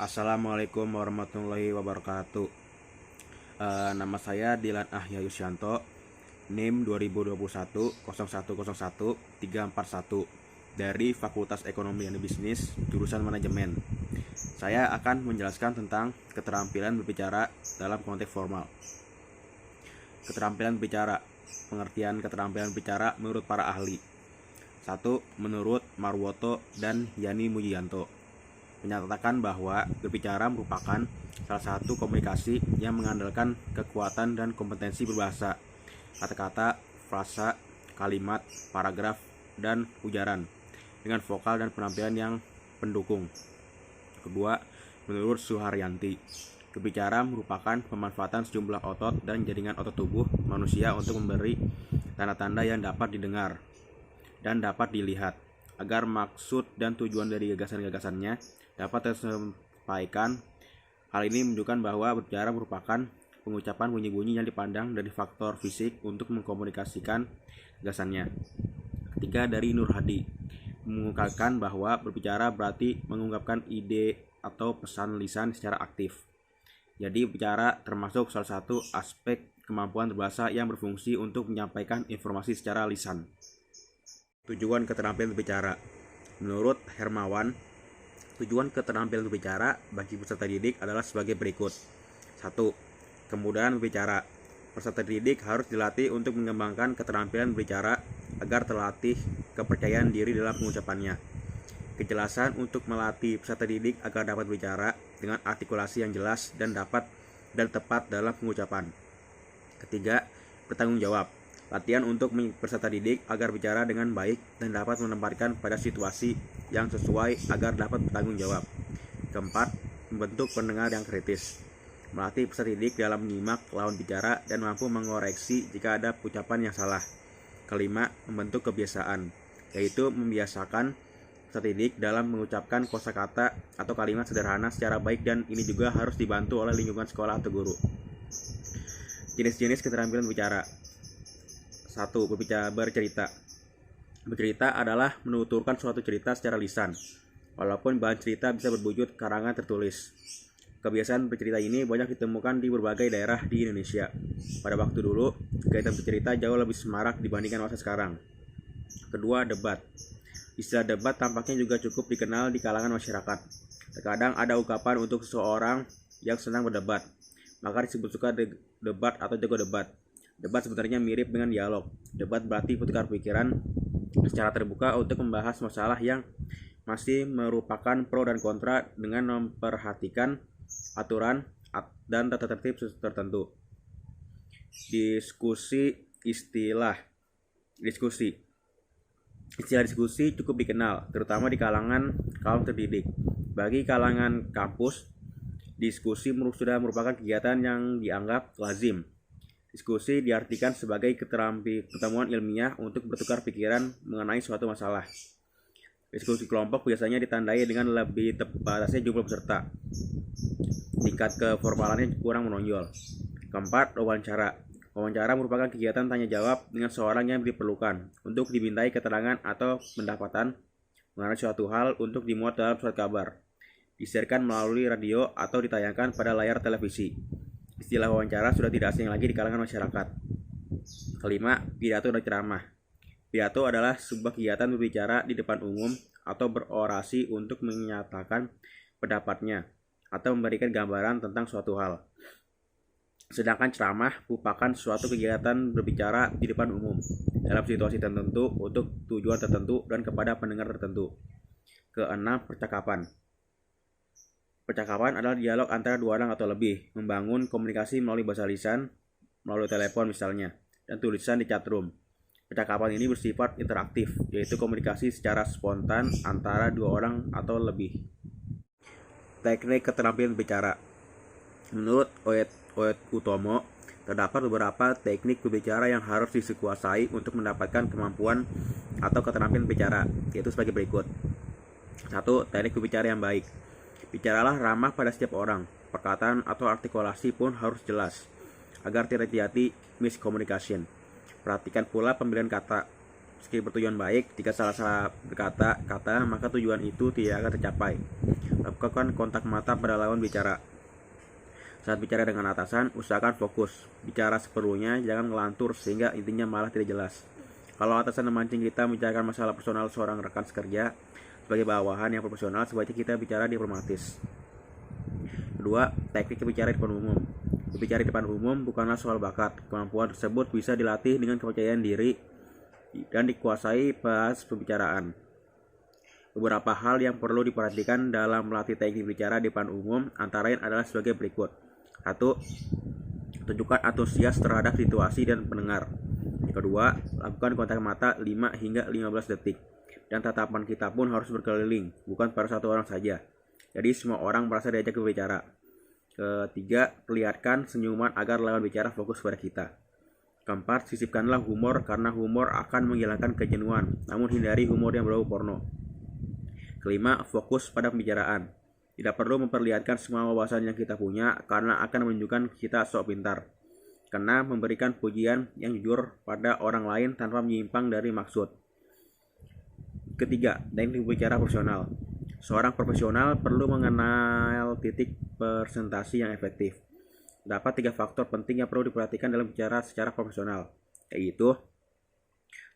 Assalamualaikum warahmatullahi wabarakatuh. Nama saya Dilan Ahya Yusyanto, NIM 2021 0101 341 dari Fakultas Ekonomi dan Bisnis, jurusan Manajemen. Saya akan menjelaskan tentang keterampilan berbicara dalam konteks formal. Keterampilan berbicara. Pengertian keterampilan berbicara menurut para ahli. 1. Menurut Marwoto dan Yani Mujianto, menyatakan bahwa berbicara merupakan salah satu komunikasi yang mengandalkan kekuatan dan kompetensi berbahasa, kata-kata, frasa, kalimat, paragraf, dan ujaran, dengan vokal dan penampilan yang pendukung. Kedua, menurut Suharyanti, berbicara merupakan pemanfaatan sejumlah otot dan jaringan otot tubuh manusia untuk memberi tanda-tanda yang dapat didengar dan dapat dilihat, agar maksud dan tujuan dari gagasan-gagasannya dapat tersampaikan. Hal ini menunjukkan bahwa berbicara merupakan pengucapan bunyi-bunyi yang dipandang dari faktor fisik untuk mengkomunikasikan gagasannya. Ketiga, dari Nur Hadi, mengungkapkan bahwa berbicara berarti mengungkapkan ide atau pesan lisan secara aktif. Jadi berbicara termasuk salah satu aspek kemampuan berbahasa yang berfungsi untuk menyampaikan informasi secara lisan. Tujuan keterampilan berbicara. Menurut Hermawan, tujuan keterampilan berbicara bagi peserta didik adalah sebagai berikut. 1. Kemudahan berbicara. Peserta didik harus dilatih untuk mengembangkan keterampilan berbicara agar terlatih kepercayaan diri dalam pengucapannya. Kejelasan untuk melatih peserta didik agar dapat berbicara dengan artikulasi yang jelas dan tepat dalam pengucapan. Ketiga, bertanggung jawab. Latihan untuk peserta didik agar bicara dengan baik dan dapat menempatkan pada situasi yang sesuai agar dapat bertanggung jawab. Keempat, membentuk pendengar yang kritis. Melatih peserta didik dalam menyimak lawan bicara dan mampu mengoreksi jika ada ucapan yang salah. Kelima, membentuk kebiasaan, yaitu membiasakan peserta didik dalam mengucapkan kosakata atau kalimat sederhana secara baik, dan ini juga harus dibantu oleh lingkungan sekolah atau guru. Jenis-jenis keterampilan bicara. 1. Bercerita. Bercerita adalah menuturkan suatu cerita secara lisan, walaupun bahan cerita bisa berwujud karangan tertulis. Kebiasaan bercerita ini banyak ditemukan di berbagai daerah di Indonesia. Pada waktu dulu, kegiatan bercerita jauh lebih semarak dibandingkan masa sekarang. Kedua, debat. Istilah debat tampaknya juga cukup dikenal di kalangan masyarakat. Terkadang ada ungkapan untuk seseorang yang senang berdebat, maka disebut suka debat atau jago debat. Debat sebenarnya mirip dengan dialog. Debat berarti bertukar pikiran secara terbuka untuk membahas masalah yang masih merupakan pro dan kontra dengan memperhatikan aturan dan tata tertib tertentu. Istilah diskusi cukup dikenal, terutama di kalangan kaum terdidik. Bagi kalangan kampus, diskusi sudah merupakan kegiatan yang dianggap lazim. Diskusi diartikan sebagai pertemuan ilmiah untuk bertukar pikiran mengenai suatu masalah. Diskusi kelompok biasanya ditandai dengan lebih terbatasnya jumlah peserta. Tingkat keformalannya kurang menonjol. Keempat, wawancara. Wawancara merupakan kegiatan tanya jawab dengan seorang yang diperlukan untuk dimintai keterangan atau pendapatan mengenai suatu hal untuk dimuat dalam surat kabar. Disiarkan melalui radio atau ditayangkan pada layar televisi. Istilah wawancara sudah tidak asing lagi di kalangan masyarakat. Kelima, pidato dan ceramah. Pidato adalah sebuah kegiatan berbicara di depan umum atau berorasi untuk menyatakan pendapatnya atau memberikan gambaran tentang suatu hal. Sedangkan ceramah merupakan suatu kegiatan berbicara di depan umum dalam situasi tertentu untuk tujuan tertentu dan kepada pendengar tertentu. Keenam, percakapan. Percakapan adalah dialog antara dua orang atau lebih, membangun komunikasi melalui bahasa lisan, melalui telepon misalnya, dan tulisan di chatroom. Percakapan ini bersifat interaktif, yaitu komunikasi secara spontan antara dua orang atau lebih. Teknik keterampilan berbicara. Menurut Oet Utomo, terdapat beberapa teknik berbicara yang harus dikuasai untuk mendapatkan kemampuan atau keterampilan berbicara, yaitu sebagai berikut. 1. Teknik berbicara yang baik. Bicaralah ramah pada setiap orang. Perkataan atau artikulasi pun harus jelas, agar tidak terjadi miscommunication. Perhatikan pula pemilihan kata. Meski bertujuan baik, jika salah-salah berkata-kata, maka tujuan itu tidak akan tercapai. Lakukan kontak mata pada lawan bicara. Saat bicara dengan atasan, usahakan fokus. Bicara seperlunya, jangan ngelantur sehingga intinya malah tidak jelas. Kalau atasan memancing kita membicarakan masalah personal seorang rekan sekerja, sebagai bawahan yang profesional, sebaiknya kita bicara diplomatis. Kedua, teknik berbicara di depan umum. Berbicara di depan umum bukanlah soal bakat. Kemampuan tersebut bisa dilatih dengan kepercayaan diri dan dikuasai pas pembicaraan. Beberapa hal yang perlu diperhatikan dalam melatih teknik bicara di depan umum antara lain adalah sebagai berikut. 1. Tunjukkan antusias terhadap situasi dan pendengar. Kedua, lakukan kontak mata 5 hingga 15 detik. Dan tatapan kita pun harus berkeliling, bukan pada satu orang saja. Jadi semua orang merasa diajak berbicara. Ketiga, perlihatkan senyuman agar lawan bicara fokus pada kita. Keempat, sisipkanlah humor karena humor akan menghilangkan kejenuhan, namun hindari humor yang berbau porno. Kelima, fokus pada pembicaraan. Tidak perlu memperlihatkan semua wawasan yang kita punya karena akan menunjukkan kita sok pintar. Karena memberikan pujian yang jujur pada orang lain tanpa menyimpang dari maksud. Ketiga, teknik berbicara profesional. Seorang profesional perlu mengenal titik presentasi yang efektif. Dapat 3 faktor penting yang perlu diperhatikan dalam bicara secara profesional, yaitu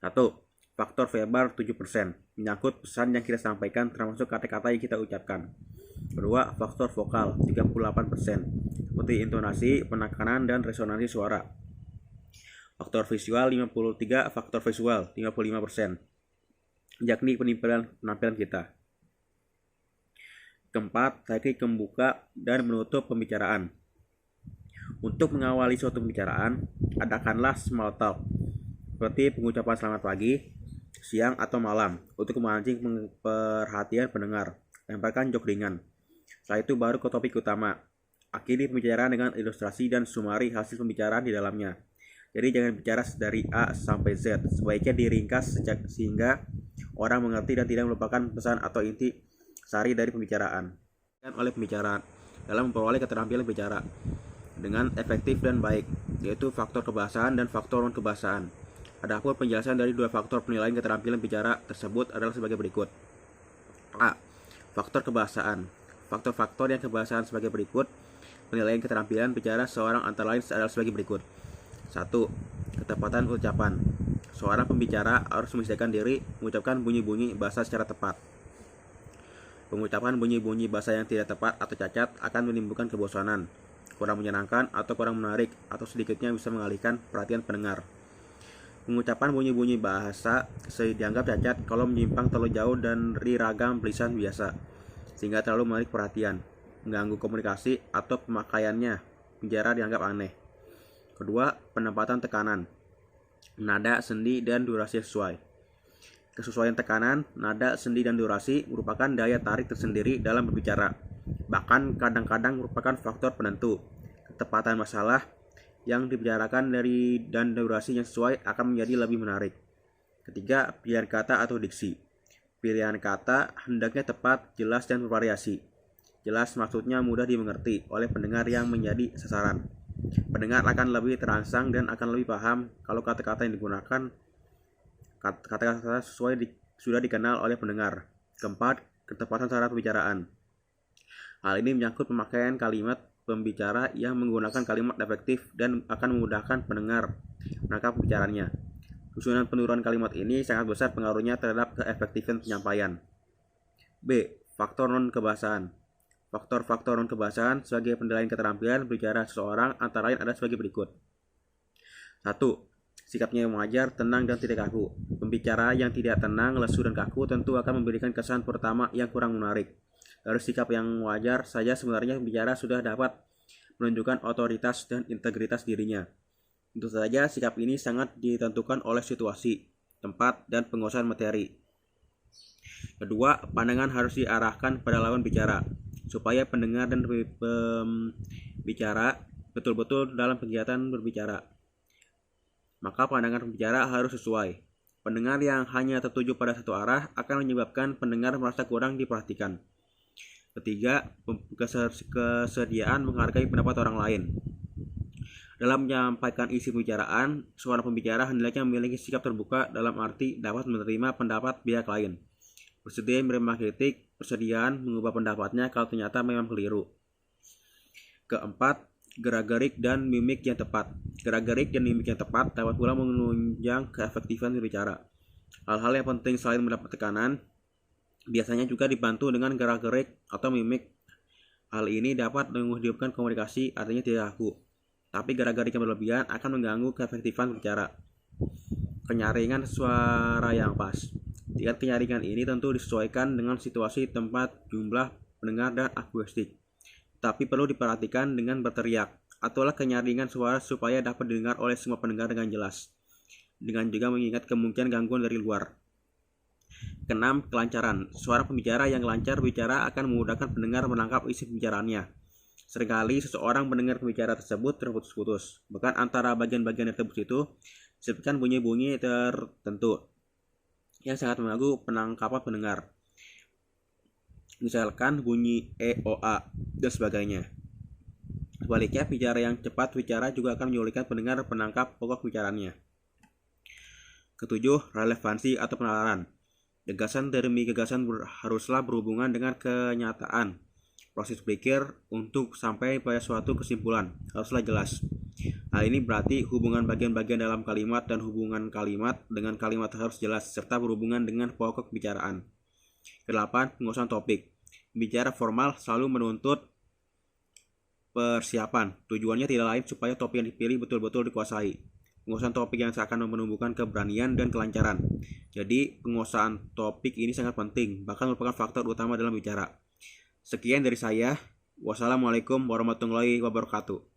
1. Faktor verbal 7%, menyangkut pesan yang kita sampaikan termasuk kata-kata yang kita ucapkan. Kedua, faktor vokal 38%, seperti intonasi, penekanan, dan resonansi suara. Faktor visual 53, faktor visual 55%, yakni penampilan kita. Keempat, teknik membuka dan menutup pembicaraan. Untuk mengawali suatu pembicaraan, adakanlah small talk, seperti pengucapan selamat pagi, siang, atau malam, untuk memancing perhatian pendengar. Lemparkan jok ringan. Setelah itu baru ke topik utama. Akhiri pembicaraan dengan ilustrasi dan sumari hasil pembicaraan di dalamnya. Jadi jangan bicara dari A sampai Z. Sebaiknya diringkas sehingga orang mengerti dan tidak melupakan pesan atau inti sari dari pembicaraan. Oleh pembicaraan dalam memperoleh keterampilan bicara dengan efektif dan baik, yaitu faktor kebahasaan dan faktor non-kebahasaan. Adapun penjelasan dari 2 faktor penilaian keterampilan bicara tersebut adalah sebagai berikut. A. Faktor kebahasaan. Faktor-faktor yang kebahasaan sebagai berikut. Penilaian keterampilan bicara seorang antara lain adalah sebagai berikut. 1. Ketepatan ucapan. Seorang pembicara harus membiasakan diri mengucapkan bunyi-bunyi bahasa secara tepat. Pengucapan bunyi-bunyi bahasa yang tidak tepat atau cacat akan menimbulkan kebosanan, kurang menyenangkan, atau kurang menarik, atau sedikitnya bisa mengalihkan perhatian pendengar. Pengucapan bunyi-bunyi bahasa dianggap cacat kalau menyimpang terlalu jauh dari ragam lisan biasa, sehingga terlalu menarik perhatian, mengganggu komunikasi, atau pemakaiannya. Bicara dianggap aneh. Kedua, penempatan tekanan, nada, sendi, dan durasi sesuai. Kesesuaian tekanan, nada, sendi, dan durasi merupakan daya tarik tersendiri dalam berbicara. Bahkan kadang-kadang merupakan faktor penentu. Ketepatan masalah yang dibicarakan dan durasi yang sesuai akan menjadi lebih menarik. Ketiga, pilihan kata atau diksi. Pilihan kata hendaknya tepat, jelas, dan bervariasi. Jelas maksudnya mudah dimengerti oleh pendengar yang menjadi sasaran. Pendengar akan lebih terangsang dan akan lebih paham kalau kata-kata yang digunakan kata-kata sudah dikenal oleh pendengar. Keempat, ketepatan cara pembicaraan. Hal ini menyangkut pemakaian kalimat pembicara yang menggunakan kalimat efektif dan akan memudahkan pendengar menangkap pembicaraannya. Susunan penurunan kalimat ini sangat besar pengaruhnya terhadap keefektifan penyampaian. B. Faktor non-kebahasaan. Faktor-faktor non-kebahasaan sebagai penilaian keterampilan berbicara seseorang antara lain ada sebagai berikut. 1. Sikapnya yang wajar, tenang, dan tidak kaku. Pembicara yang tidak tenang, lesu, dan kaku tentu akan memberikan kesan pertama yang kurang menarik. Dari sikap yang wajar saja sebenarnya pembicara sudah dapat menunjukkan otoritas dan integritas dirinya. Tentu saja sikap ini sangat ditentukan oleh situasi, tempat, dan penguasaan materi. Kedua, pandangan harus diarahkan pada lawan bicara, supaya pendengar dan pembicara betul-betul dalam kegiatan berbicara. Maka pandangan pembicara harus sesuai. Pendengar yang hanya tertuju pada satu arah akan menyebabkan pendengar merasa kurang diperhatikan. Ketiga, kesediaan menghargai pendapat orang lain. Dalam menyampaikan isi pembicaraan, seorang pembicara hendaknya memiliki sikap terbuka dalam arti dapat menerima pendapat pihak lain. bersedia menerima kritik, persediaan mengubah pendapatnya kalau ternyata memang keliru. Keempat, gerak-gerik dan mimik yang tepat. Gerak-gerik dan mimik yang tepat dapat pula menunjang keefektifan berbicara. Hal-hal yang penting selain mendapat tekanan, biasanya juga dibantu dengan gerak-gerik atau mimik. Hal ini dapat menghidupkan komunikasi, artinya tidak kaku. Tapi gerak-gerik yang berlebihan akan mengganggu keefektifan berbicara. Penyaringan suara yang pas. Tingkat penyaringan ini tentu disesuaikan dengan situasi, tempat, jumlah pendengar, dan akustik. Tapi perlu diperhatikan dengan berteriak. Aturlah penyaringan suara supaya dapat didengar oleh semua pendengar dengan jelas. Dengan juga mengingat kemungkinan gangguan dari luar. Keenam, kelancaran. Suara pembicara yang lancar bicara akan memudahkan pendengar menangkap isi pembicaraannya. Seringkali seseorang mendengar pembicara tersebut terputus-putus. Bahkan antara bagian-bagian yang terputus itu disebutkan bunyi-bunyi tertentu yang sangat mengganggu penangkapan pendengar. Misalkan bunyi E, O, A, dan sebagainya. Sebaliknya, bicara yang cepat bicara juga akan menyulitkan pendengar menangkap pokok bicaranya. Ketujuh, relevansi atau penalaran. Gagasan demi gagasan haruslah berhubungan dengan kenyataan. Proses berpikir untuk sampai pada suatu kesimpulan haruslah jelas. Hal ini berarti hubungan bagian-bagian dalam kalimat dan hubungan kalimat dengan kalimat harus jelas serta berhubungan dengan pokok bicaraan. Kedelapan, penguasaan topik. Bicara formal selalu menuntut persiapan. Tujuannya tidak lain supaya topik yang dipilih betul-betul dikuasai. Penguasaan topik yang seakan menumbuhkan keberanian dan kelancaran. Jadi, penguasaan topik ini sangat penting, bahkan merupakan faktor utama dalam bicara. Sekian dari saya. Wassalamualaikum warahmatullahi wabarakatuh.